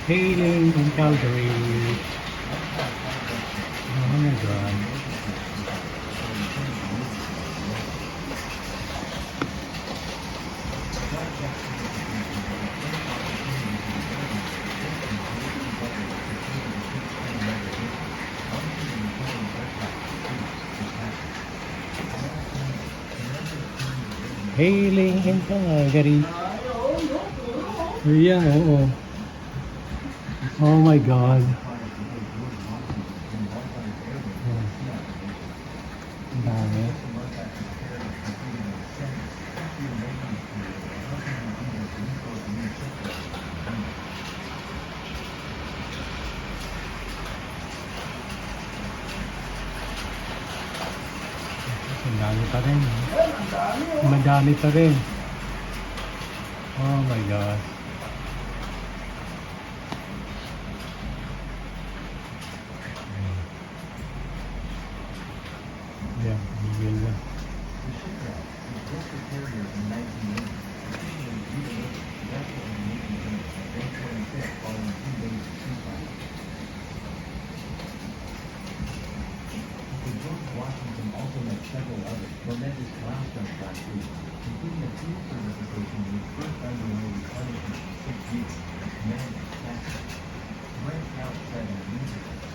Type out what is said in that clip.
Hailing in Calgary. Oh my God. Hailing in Calgary. Yeah, oo. Oh my God. Ang dami. Ang dami pa rin. Madami pa rin. Oh my God. Yeah, bigil na. Washington also met several other tremendous milestones last week, including a field certification in its first underway replenishment in 6 years, command Texas. Grant House said in a news